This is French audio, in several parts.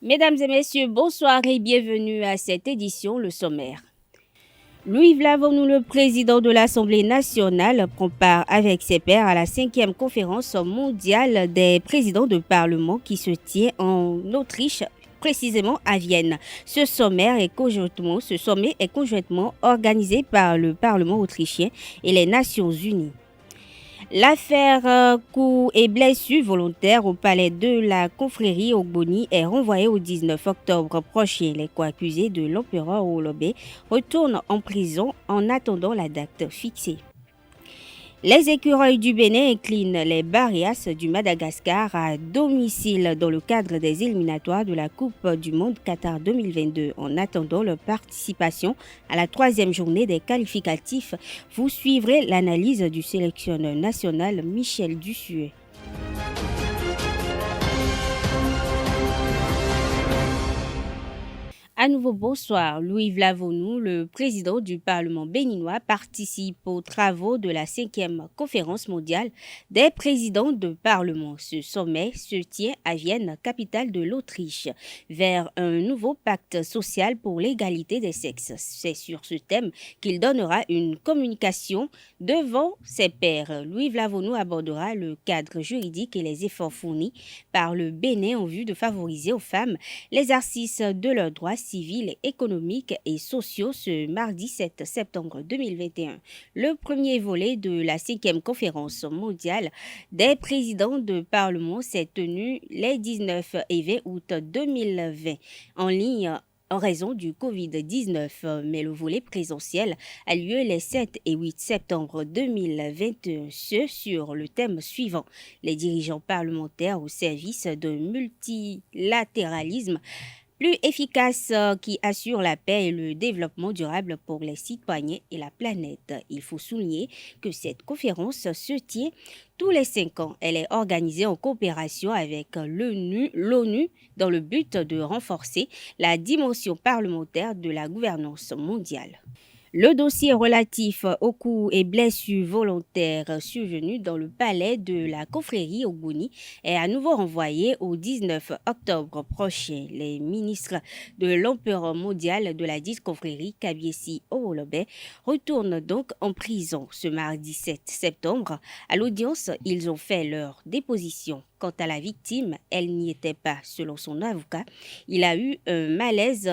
Mesdames et messieurs, bonsoir et bienvenue à cette édition, le sommaire. Louis Vlavonou, le président de l'Assemblée nationale, prend part avec ses pairs à la 5e conférence mondiale des présidents de parlement qui se tient en Autriche, précisément à Vienne. Ce sommet est conjointement organisé par le Parlement autrichien et les Nations unies. L'affaire coups et blessures volontaires au palais de la confrérie Ogboni est renvoyée au 19 octobre prochain. Les co-accusés de l'empereur Olobé retournent en prison en attendant la date fixée. Les écureuils du Bénin inclinent les Barrias du Madagascar à domicile dans le cadre des éliminatoires de la Coupe du Monde Qatar 2022. En attendant leur participation à la 3e journée des qualificatifs, vous suivrez l'analyse du sélectionneur national Michel Dussuet. À nouveau, bonsoir. Louis Vlavonou, le président du Parlement béninois, participe aux travaux de la 5e conférence mondiale des présidents de Parlement. Ce sommet se tient à Vienne, capitale de l'Autriche, vers un nouveau pacte social pour l'égalité des sexes. C'est sur ce thème qu'il donnera une communication devant ses pairs. Louis Vlavonou abordera le cadre juridique et les efforts fournis par le Bénin en vue de favoriser aux femmes l'exercice de leurs droits civils, économiques et sociaux ce mardi 7 septembre 2021. Le premier volet de la 5e conférence mondiale des présidents de Parlement s'est tenu les 19 et 20 août 2020 en ligne en raison du Covid-19, mais le volet présentiel a lieu les 7 et 8 septembre 2021, ce sur le thème suivant: les dirigeants parlementaires au service d'un multilatéralisme plus efficace qui assure la paix et le développement durable pour les citoyens et la planète. Il faut souligner que cette conférence se tient tous les 5 ans. Elle est organisée en coopération avec l'ONU dans le but de renforcer la dimension parlementaire de la gouvernance mondiale. Le dossier relatif aux coups et blessures volontaires survenus dans le palais de la confrérie Ogboni est à nouveau renvoyé au 19 octobre prochain. Les ministres de l'empereur mondial de la dite confrérie, Kabiesi Owolobe, retournent donc en prison ce mardi 7 septembre. À l'audience, ils ont fait leur déposition. Quant à la victime, elle n'y était pas. Selon son avocat, elle a eu un malaise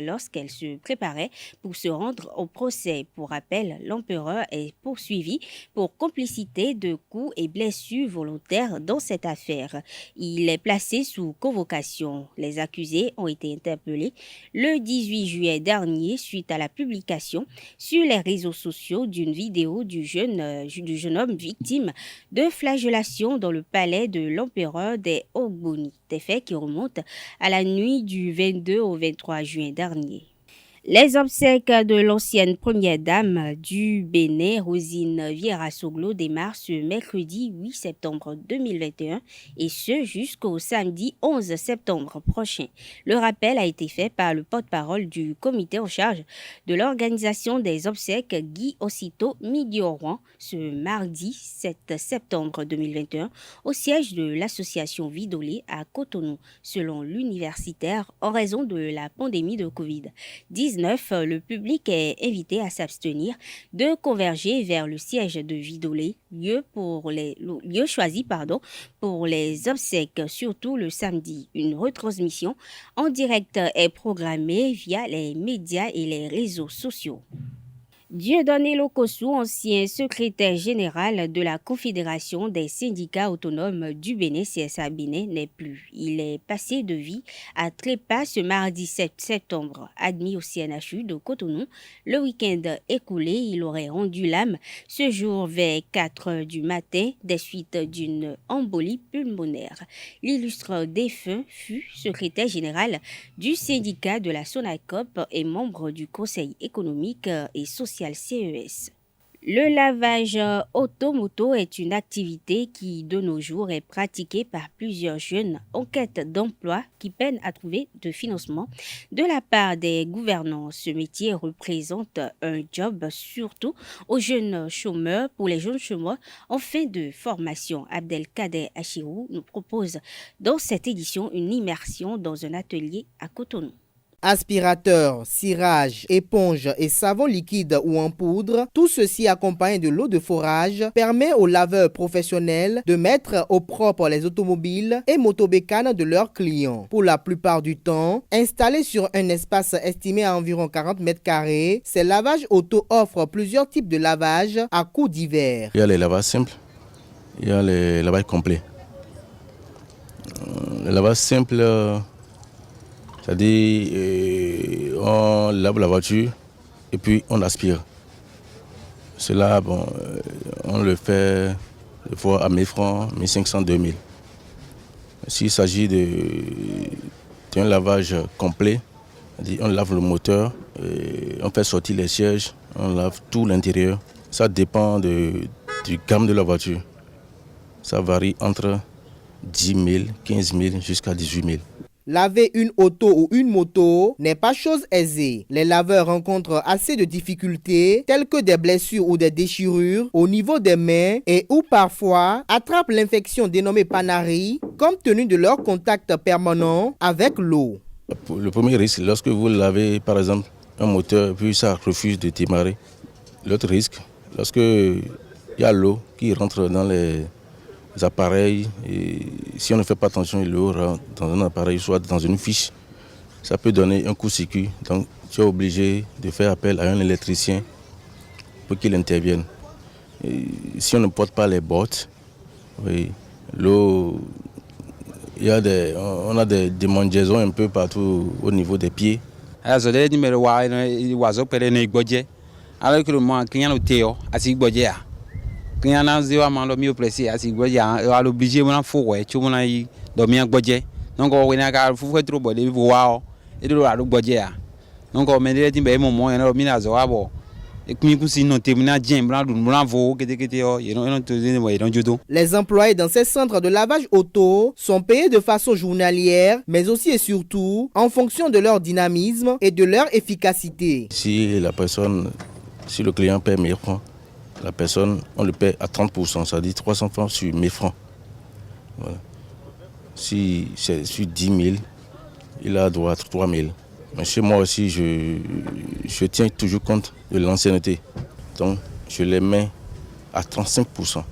lorsqu'elle se préparait pour se rendre au procès. Pour rappel, l'empereur est poursuivi pour complicité de coups et blessures volontaires dans cette affaire. Il est placé sous convocation. Les accusés ont été interpellés le 18 juillet dernier suite à la publication sur les réseaux sociaux d'une vidéo du jeune homme victime de flagellation dans le palais de l'empereur des Ogboni, des faits qui remontent à la nuit du 22 au 23 juin dernier. Les obsèques de l'ancienne première dame du Bénin, Rosine Vieira-Soglo, démarrent ce mercredi 8 septembre 2021 et ce jusqu'au samedi 11 septembre prochain. Le rappel a été fait par le porte-parole du comité en charge de l'organisation des obsèques, Guy Osito Midiouan, ce mardi 7 septembre 2021 au siège de l'association Vidolé à Cotonou. Selon l'universitaire, en raison de la pandémie de Covid-19, le public est invité à s'abstenir de converger vers le siège de Vidolé, lieu choisi pour les obsèques, surtout le samedi. Une retransmission en direct est programmée via les médias et les réseaux sociaux. Dieudonné Lokossou, ancien secrétaire général de la Confédération des syndicats autonomes du Bénin, CSA Bénin, n'est plus. Il est passé de vie à trépas ce mardi 7 septembre. Admis au CNHU de Cotonou, le week-end écoulé, il aurait rendu l'âme ce jour vers 4 heures du matin des suites d'une embolie pulmonaire. L'illustre défunt fut secrétaire général du syndicat de la SONACOP et membre du Conseil économique et social CES. Le lavage automoto est une activité qui, de nos jours, est pratiquée par plusieurs jeunes en quête d'emploi qui peinent à trouver de financement de la part des gouvernants. Ce métier représente un job surtout aux jeunes chômeurs. Pour les jeunes chômeurs en fin de formation, Abdelkader Achirou nous propose dans cette édition une immersion dans un atelier à Cotonou. Aspirateur, cirage, éponge et savon liquide ou en poudre, tout ceci accompagné de l'eau de forage permet aux laveurs professionnels de mettre au propre les automobiles et motobécanes de leurs clients. Pour la plupart du temps, installés sur un espace estimé à environ 40 mètres carrés, ces lavages auto offrent plusieurs types de lavages à coûts divers. Il y a les lavages simples, il y a les lavages complets. Le lavage simple, c'est-à-dire on lave la voiture et puis on aspire. Cela, on le fait des fois à 1000 francs, 1500, 2000. S'il s'agit d'un lavage complet, c'est-à-dire on lave le moteur, on fait sortir les sièges, on lave tout l'intérieur. Ça dépend du gamme de la voiture. Ça varie entre 10 000, 15 000 jusqu'à 18 000. Laver une auto ou une moto n'est pas chose aisée. Les laveurs rencontrent assez de difficultés, telles que des blessures ou des déchirures au niveau des mains et ou parfois attrapent l'infection dénommée panarie, compte tenu de leur contact permanent avec l'eau. Le premier risque, lorsque vous lavez par exemple un moteur puis ça refuse de démarrer. L'autre risque, lorsque il y a l'eau qui rentre dans les appareils, et si on ne fait pas attention, l'eau rentre dans un appareil, soit dans une fiche, ça peut donner un coup-circuit. Donc tu es obligé de faire appel à un électricien pour qu'il intervienne. Et si on ne porte pas les bottes, oui, l'eau, on a des démangeaisons un peu partout au niveau des pieds. Alors que moi, quand on est assis bodja, quand on a zéro amant mieux pressé assis bodja, alors obligé mon fou ouais, tu m'en as dormi bodja. Donc on a qu'à fou trop bodé voir et de la bodja. Donc on met des timbres moment et on a zoabo. Et puis si nous terminons bien blanc blanc vo que Les employés dans ces centres de lavage auto sont payés de façon journalière, mais aussi et surtout en fonction de leur dynamisme et de leur efficacité. Si le client paie 1000 francs, la personne, on le paie à 30%, c'est-à-dire 300 francs sur 1000 francs. Voilà. Si c'est sur 10 000, il a droit à 3 000. Mais chez moi aussi, je tiens toujours compte de l'ancienneté. Donc, je les mets à 35%.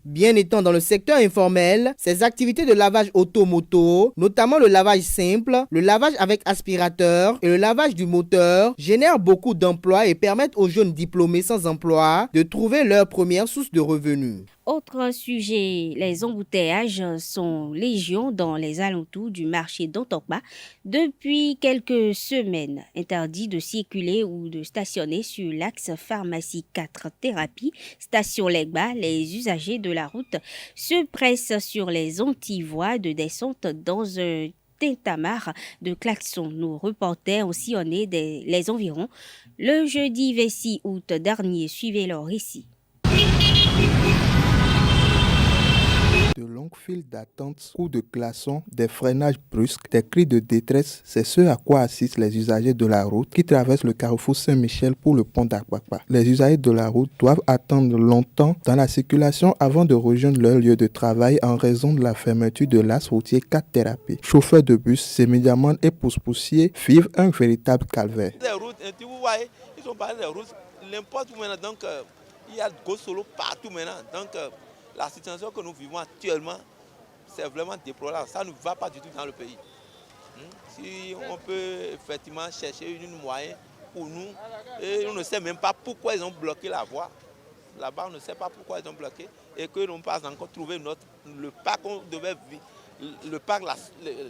Bien étant dans le secteur informel, ces activités de lavage auto-moto, notamment le lavage simple, le lavage avec aspirateur et le lavage du moteur, génèrent beaucoup d'emplois et permettent aux jeunes diplômés sans emploi de trouver leur première source de revenus. Autre sujet, les embouteillages sont légion dans les alentours du marché d'Antokba. Depuis quelques semaines, interdit de circuler ou de stationner sur l'axe pharmacie 4 thérapie, station Legba. Les usagers de la route se pressent sur les antivoies de descente dans un tintamarre de klaxons. Nos reporters ont sillonné les environs le jeudi 26 août dernier. Suivez leur récit. De longues files d'attente ou de klaxons, des freinages brusques, des cris de détresse, c'est ce à quoi assistent les usagers de la route qui traversent le carrefour Saint-Michel pour le pont d'Akwakwa. Les usagers de la route doivent attendre longtemps dans la circulation avant de rejoindre leur lieu de travail en raison de la fermeture de l'axe routier 4 thérapie. Chauffeurs de bus, sémédiamans et pousse-poussiers vivent un véritable calvaire. Les routes, vous voyez, ils ont parlé des routes, n'importe où maintenant, donc il y a de gros solos partout maintenant. Donc, la situation que nous vivons actuellement, c'est vraiment déplorable. Ça ne va pas du tout dans le pays. Si on peut effectivement chercher une moyen pour nous, et on ne sait même pas pourquoi ils ont bloqué la voie. Là-bas, on ne sait pas pourquoi ils ont bloqué et que l'on pas encore trouvé le parc qu'on devait vivre, le parc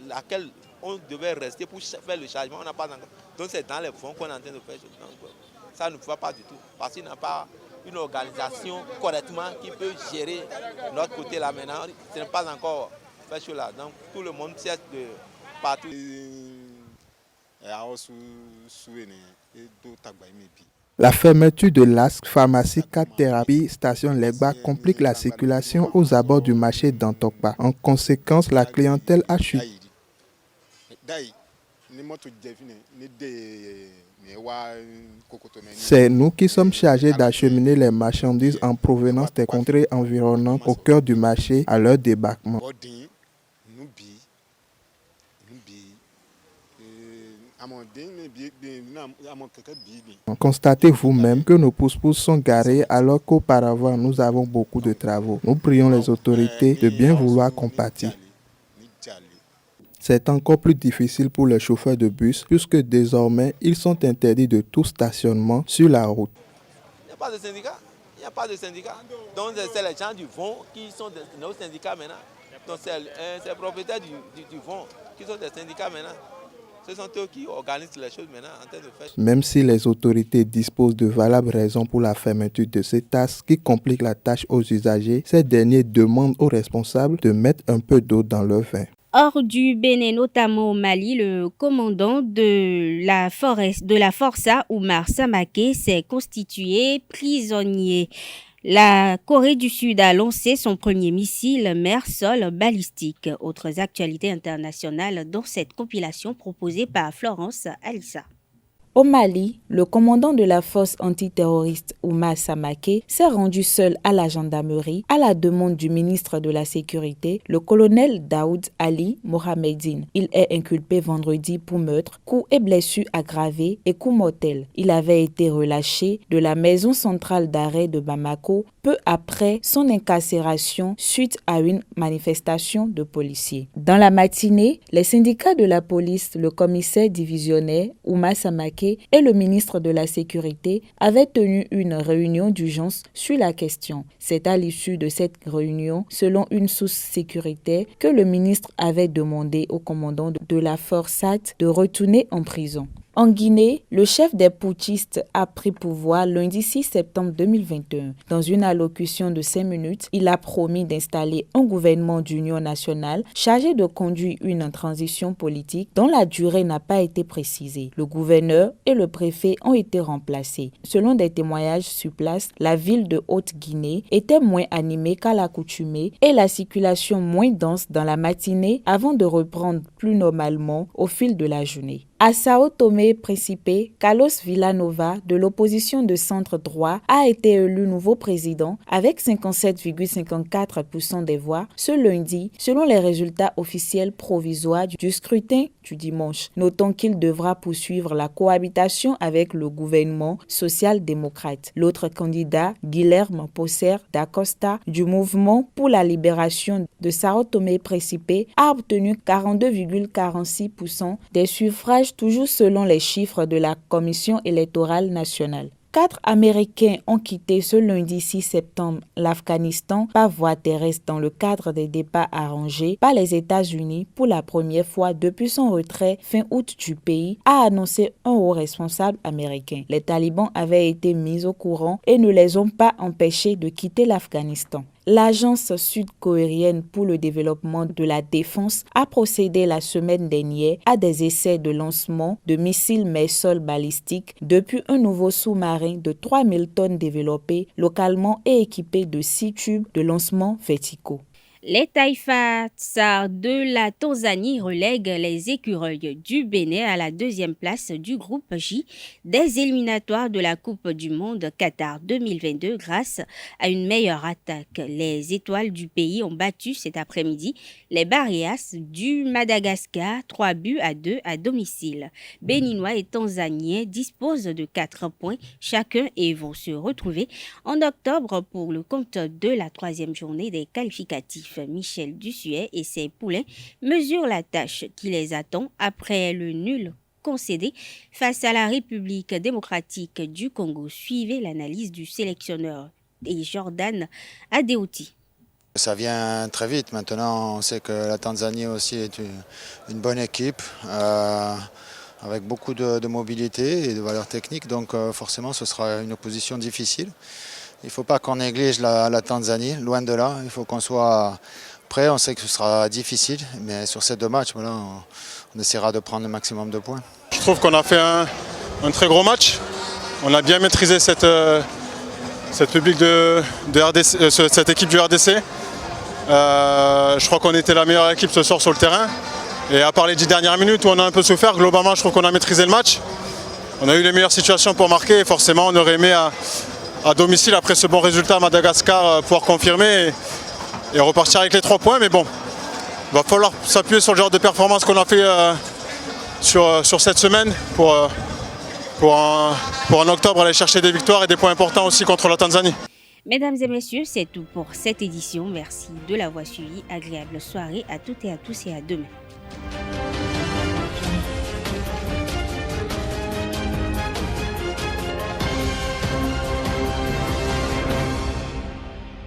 laquelle on devait rester pour faire le chargement, on n'a pas encore. Donc c'est dans les fonds qu'on est en train de faire. Donc, ça ne va pas du tout parce qu'il n'y a pas une organisation correctement qui peut gérer notre côté là maintenant. Ce n'est pas encore fait sur là. Donc tout le monde cesse de partout. La fermeture de l'ASC Pharmacie 4 Thérapie Station Legba complique la circulation aux abords du marché d'Antokpa. En conséquence, la clientèle a chuté. C'est nous qui sommes chargés d'acheminer les marchandises en provenance des contrées environnantes au cœur du marché à leur débarquement. Constatez vous-même que nos pousse-pousse sont garés alors qu'auparavant nous avons beaucoup de travaux. Nous prions les autorités de bien vouloir compatir. C'est encore plus difficile pour les chauffeurs de bus puisque désormais ils sont interdits de tout stationnement sur la route. Il n'y a pas de syndicat. Il n'y a pas de syndicat. Donc c'est les gens du fonds qui sont nos syndicats maintenant. Donc c'est les propriétaires du fonds qui sont des syndicats maintenant. Ce sont eux qui organisent les choses maintenant en termes de fait. Même si les autorités disposent de valables raisons pour la fermeture de ces tasses qui compliquent la tâche aux usagers, ces derniers demandent aux responsables de mettre un peu d'eau dans leur vin. Hors du Bénin, notamment au Mali, le commandant de la Força, Oumar Samake, s'est constitué prisonnier. La Corée du Sud a lancé son premier missile mer-sol balistique. Autres actualités internationales dans cette compilation proposée par Florence Alissa. Au Mali, le commandant de la force antiterroriste Oumar Samake s'est rendu seul à la gendarmerie à la demande du ministre de la Sécurité, le colonel Daoud Ali Mohamedine. Il est inculpé vendredi pour meurtre, coups et blessures aggravées et coups mortels. Il avait été relâché de la maison centrale d'arrêt de Bamako peu après son incarcération suite à une manifestation de policiers. Dans la matinée, les syndicats de la police, le commissaire divisionnaire Oumar Samake et le ministre de la Sécurité avaient tenu une réunion d'urgence sur la question. C'est à l'issue de cette réunion, selon une source sécuritaire, que le ministre avait demandé au commandant de la Forçat de retourner en prison. En Guinée, le chef des putschistes a pris pouvoir lundi 6 septembre 2021. Dans une allocution de 5 minutes, il a promis d'installer un gouvernement d'union nationale chargé de conduire une transition politique dont la durée n'a pas été précisée. Le gouverneur et le préfet ont été remplacés. Selon des témoignages sur place, la ville de Haute-Guinée était moins animée qu'à l'accoutumée et la circulation moins dense dans la matinée avant de reprendre plus normalement au fil de la journée. À Sao Tomé-Principe, Carlos Villanova, de l'opposition de centre droit, a été élu nouveau président avec 57,54% des voix ce lundi, selon les résultats officiels provisoires du scrutin du dimanche. Notons qu'il devra poursuivre la cohabitation avec le gouvernement social-démocrate. L'autre candidat, Guilherme Posser da Costa, du mouvement pour la libération de Sao Tomé-Principe, a obtenu 42,46% des suffrages, toujours selon les chiffres de la Commission électorale nationale. 4 Américains ont quitté ce lundi 6 septembre l'Afghanistan par voie terrestre dans le cadre des départs arrangés par les États-Unis pour la première fois depuis son retrait fin août du pays, a annoncé un haut responsable américain. Les talibans avaient été mis au courant et ne les ont pas empêchés de quitter l'Afghanistan. L'Agence sud-coréenne pour le développement de la défense a procédé la semaine dernière à des essais de lancement de missiles mer-sol balistiques depuis un nouveau sous-marin de 3000 tonnes développé localement et équipé de 6 tubes de lancement verticaux. Les Taifa Tsar de la Tanzanie relèguent les écureuils du Bénin à la 2e place du groupe J des éliminatoires de la Coupe du Monde Qatar 2022 grâce à une meilleure attaque. Les étoiles du pays ont battu cet après-midi les Barrias du Madagascar 3-2 à domicile. Béninois et Tanzaniens disposent de 4 points chacun et vont se retrouver en octobre pour le compte de la 3e journée des qualificatifs. Michel Dussuet et ses poulains mesurent la tâche qui les attend après le nul concédé face à la République démocratique du Congo. Suivez l'analyse du sélectionneur et Jordan Adeoti. Ça vient très vite. Maintenant, on sait que la Tanzanie aussi est une bonne équipe avec beaucoup de mobilité et de valeur technique. Donc forcément, ce sera une opposition difficile. Il ne faut pas qu'on néglige la Tanzanie, loin de là. Il faut qu'on soit prêt. On sait que ce sera difficile, mais sur ces 2 matchs, voilà, on essaiera de prendre le maximum de points. Je trouve qu'on a fait un très gros match. On a bien maîtrisé cette équipe du RDC. Je crois qu'on était la meilleure équipe ce soir sur le terrain. Et à part les 10 dernières minutes où on a un peu souffert, globalement je trouve qu'on a maîtrisé le match. On a eu les meilleures situations pour marquer et forcément on aurait aimé à domicile après ce bon résultat à Madagascar pouvoir confirmer et repartir avec les 3 points. Mais bon, il va falloir s'appuyer sur le genre de performance qu'on a fait sur cette semaine pour en octobre aller chercher des victoires et des points importants aussi contre la Tanzanie. Mesdames et messieurs, c'est tout pour cette édition. Merci de l'avoir suivi. Agréable soirée à toutes et à tous et à demain.